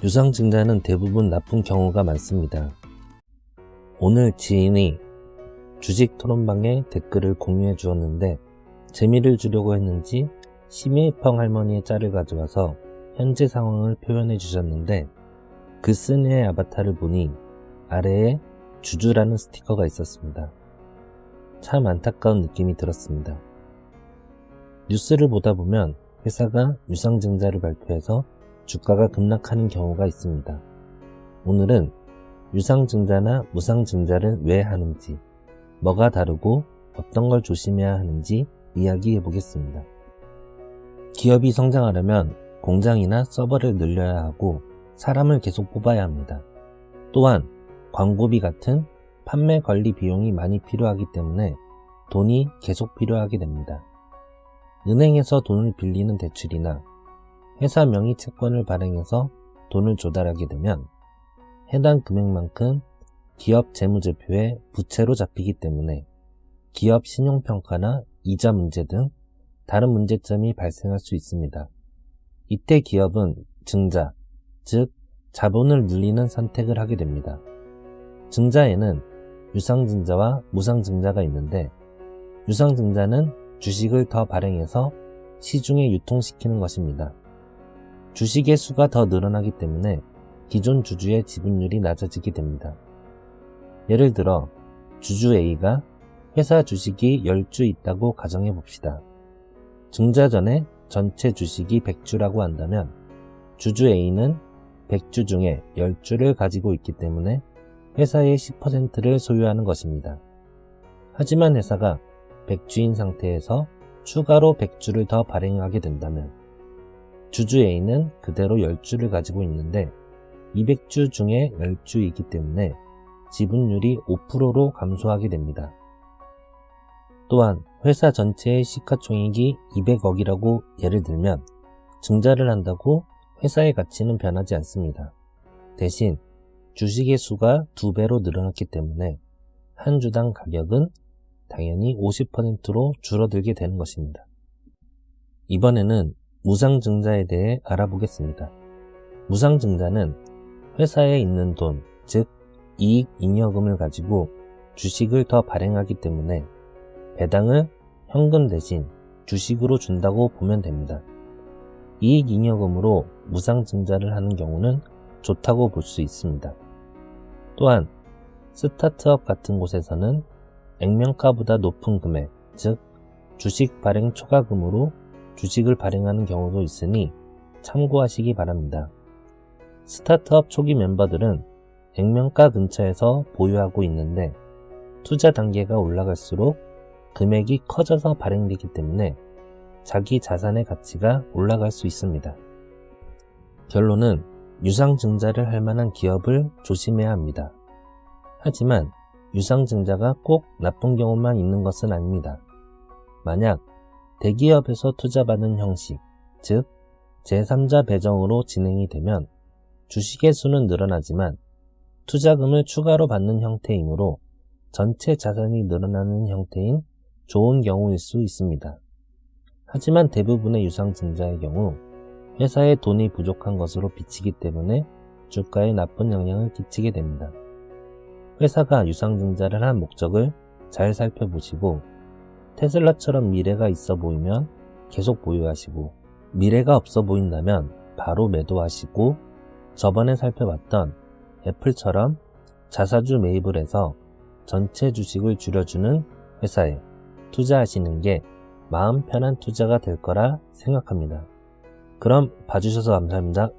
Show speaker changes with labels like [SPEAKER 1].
[SPEAKER 1] 유상증자는 대부분 나쁜 경우가 많습니다. 오늘 지인이 주식 토론방에 댓글을 공유해 주었는데 재미를 주려고 했는지 심해펑 할머니의 짤을 가져와서 현재 상황을 표현해 주셨는데 그 쓴 애의 아바타를 보니 아래에 주주라는 스티커가 있었습니다. 참 안타까운 느낌이 들었습니다. 뉴스를 보다 보면 회사가 유상증자를 발표해서 주가가 급락하는 경우가 있습니다. 오늘은 유상증자나 무상증자를 왜 하는지, 뭐가 다르고 어떤 걸 조심해야 하는지 이야기해 보겠습니다. 기업이 성장하려면 공장이나 서버를 늘려야 하고 사람을 계속 뽑아야 합니다. 또한 광고비 같은 판매 관리 비용이 많이 필요하기 때문에 돈이 계속 필요하게 됩니다. 은행에서 돈을 빌리는 대출이나 회사 명의 채권을 발행해서 돈을 조달하게 되면 해당 금액만큼 기업 재무제표에 부채로 잡히기 때문에 기업 신용평가나 이자 문제 등 다른 문제점이 발생할 수 있습니다. 이때 기업은 증자, 즉 자본을 늘리는 선택을 하게 됩니다. 증자에는 유상증자와 무상증자가 있는데 유상증자는 주식을 더 발행해서 시중에 유통시키는 것입니다. 주식의 수가 더 늘어나기 때문에 기존 주주의 지분율이 낮아지게 됩니다. 예를 들어 주주 A가 회사 주식이 10주 있다고 가정해 봅시다. 증자 전에 전체 주식이 100주라고 한다면 주주 A는 100주 중에 10주를 가지고 있기 때문에 회사의 10%를 소유하는 것입니다. 하지만 회사가 100주인 상태에서 추가로 100주를 더 발행하게 된다면 주주 A는 그대로 10주를 가지고 있는데 200주 중에 10주이기 때문에 지분율이 5%로 감소하게 됩니다. 또한 회사 전체의 시가총액이 200억이라고 예를 들면 증자를 한다고 회사의 가치는 변하지 않습니다. 대신 주식의 수가 2배로 늘어났기 때문에 한 주당 가격은 당연히 50%로 줄어들게 되는 것입니다. 이번에는 무상증자에 대해 알아보겠습니다. 무상증자는 회사에 있는 돈, 즉 이익 잉여금을 가지고 주식을 더 발행하기 때문에 배당을 현금 대신 주식으로 준다고 보면 됩니다. 이익 잉여금으로 무상증자를 하는 경우는 좋다고 볼 수 있습니다. 또한 스타트업 같은 곳에서는 액면가보다 높은 금액, 즉 주식 발행 초과금으로 주식을 발행하는 경우도 있으니 참고하시기 바랍니다. 스타트업 초기 멤버들은 액면가 근처에서 보유하고 있는데 투자 단계가 올라갈수록 금액이 커져서 발행되기 때문에 자기 자산의 가치가 올라갈 수 있습니다. 결론은 유상증자를 할 만한 기업을 조심해야 합니다. 하지만 유상증자가 꼭 나쁜 경우만 있는 것은 아닙니다. 만약 대기업에서 투자받는 형식, 즉 제3자 배정으로 진행이 되면 주식의 수는 늘어나지만 투자금을 추가로 받는 형태이므로 전체 자산이 늘어나는 형태인 좋은 경우일 수 있습니다. 하지만 대부분의 유상증자의 경우 회사에 돈이 부족한 것으로 비치기 때문에 주가에 나쁜 영향을 끼치게 됩니다. 회사가 유상증자를 한 목적을 잘 살펴보시고 테슬라처럼 미래가 있어 보이면 계속 보유하시고 미래가 없어 보인다면 바로 매도하시고 저번에 살펴봤던 애플처럼 자사주 매입을 해서 전체 주식을 줄여주는 회사에 투자하시는 게 마음 편한 투자가 될 거라 생각합니다. 그럼 봐주셔서 감사합니다.